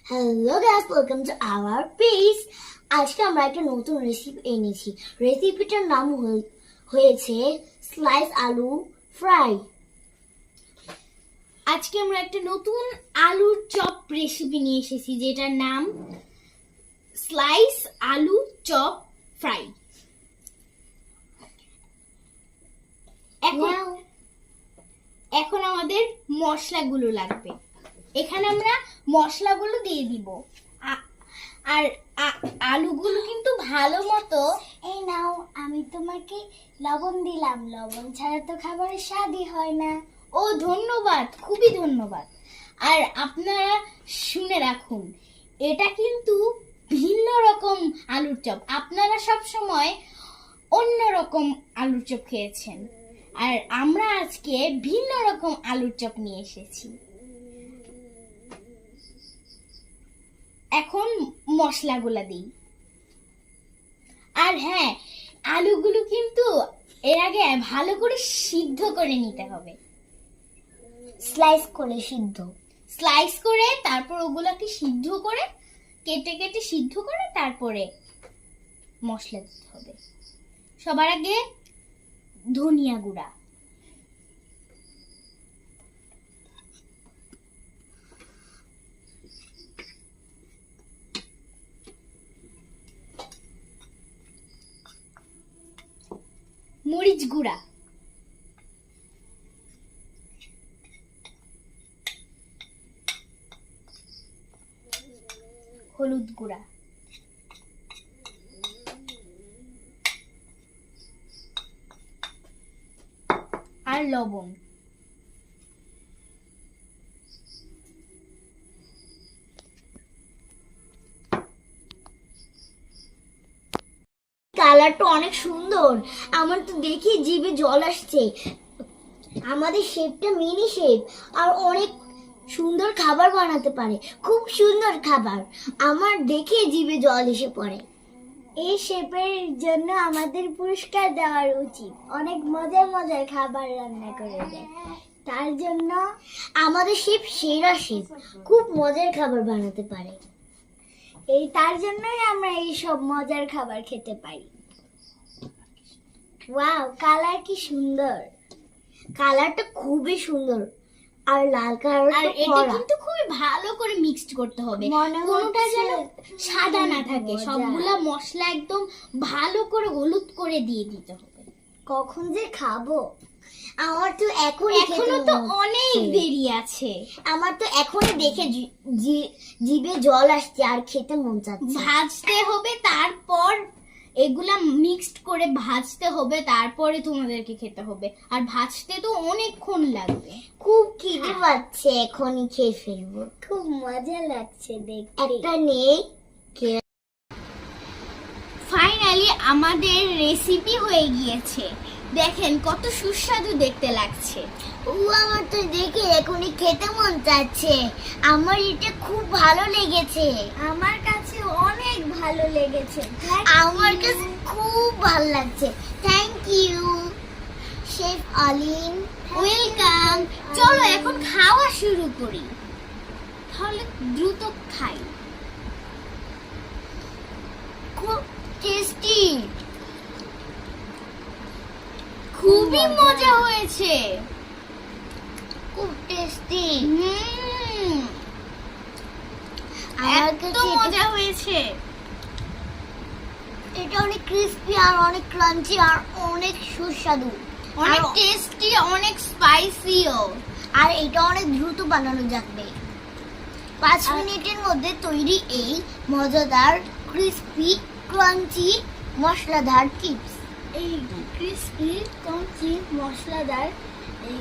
Hello guys, welcome to our page. আজকে আমরা একটা নতুন রেসিপি এনেছি। রেসিপিটার নাম হয়েছে স্লাইস আলু ফ্রাই। আজকে আমরা একটা নতুন আলুর চপ রেসিপি নিয়ে এসেছি, যেটার নাম স্লাইস আলু চপ ফ্রাই। এখন আমাদের মশলাগুলো লাগবে। এখানে আমরা মশলাগুলো দিয়ে দিব, আর আলুগুলো কিন্তু ভালো মতো। এই নাও, আমি তোমাকে লবণ দিলাম। লবণ ছাড়া তো খাবারের স্বাদই হয় না। ও ধন্যবাদ, খুবই ধন্যবাদ। আর আপনারা শুনে রাখুন, এটা কিন্তু ভিন্ন রকম আলুর চপ। আপনারা সব সময় অন্য রকম আলুর চপ খেয়েছেন, আর আমরা আজকে ভিন্ন রকম আলুর চপ নিয়ে এসেছি। এখন মশলাগুলা দিই। আর হ্যাঁ, আলুগুলো কিন্তু এর আগে ভালো করে সিদ্ধ করে নিতে হবে। স্লাইস করে তারপর ওগুলাকে সিদ্ধ করে কেটে কেটে সিদ্ধ করে তারপরে মশলা দিতে হবে। সবার আগে ধনিয়া গুঁড়া, মরিচ গুঁড়া, হলুদ গুঁড়া, আর লবণ। কালারটা অনেক সুন্দর। আমার তো দেখে জিভে জল আসছে। আমাদের শেফটা মিনি শেফ, আর অনেক সুন্দর খাবার বানাতে পারে। খুব সুন্দর খাবার, আমার দেখে জিভে জল এসে পড়ে। এই শেফের জন্য আমাদের পুরস্কার দেওয়ার উচিত। অনেক মজার মজার খাবার রান্না করে দেয়, তার জন্য আমাদের শেফ সেরা শেফ। খুব মজার খাবার বানাতে পারে, তার জন্যই আমরা এই সব মজার খাবার খেতে পারি। ওয়াও, কালার কি সুন্দর! কালারটা খুবই সুন্দর, আর লাল কালার। আর এটা কিন্তু খুবই ভালো করে মিক্সড করতে হবে, কোনোটা যেন সাদা না থাকে। সবগুলা মশলা একদম ভালো করে হলুদ করে দিয়ে দিতে হবে। কখন যে খাবো? আমার তো এখনো তো অনেক দেরি আছে। আমার তো এখনই দেখে জিভে জল আসছে আর খেতে মন চাচ্ছে। ভাজতে হবে, তারপর এগুলা মিক্সড করে ভাজতে হবে, তারপরে তোমাদেরকে খেতে হবে। আর ভাজতে তো অনেকক্ষণ লাগবে। খুব খিদে পাচ্ছে, এখনই খেয়ে ফেলবো। খুব মজা লাগছে দেখতে। একটা নেই। ফাইনালি আমাদের রেসিপি হয়ে গিয়েছে। দেখেন কত সুস্বাদু দেখতে লাগছে। আমার তো দেখে এখনই খেতে মন চাচ্ছে। আমার এটা খুব ভালো লেগেছে। আমার কাছে অনেক ভালো লেগেছে। আমার কাছে খুব ভালো লাগছে। থ্যাংক ইউ শেফ আলিন। ওয়েলকাম। চলো এখন খাওয়া শুরু করি, তাহলে দ্রুত খাই। খুব টেস্টি, খুবই মজা হয়েছে। খুব টেস্টি। এত মজা হয়েছে। এটা অনেক ক্রিস্পি আর অনেক ক্রাঞ্চি আর অনেক সুস্বাদু, অনেক টেস্টি, অনেক স্পাইসিও। আর এটা অনেক দ্রুত বানানো যাবে। 5 মিনিটের মধ্যে তৈরি এই মজাদার ক্রিস্পি ক্রাঞ্চি মশলাদার চিপস। এই ক্রিস্পি ক্রাঞ্চি মশলাদার এই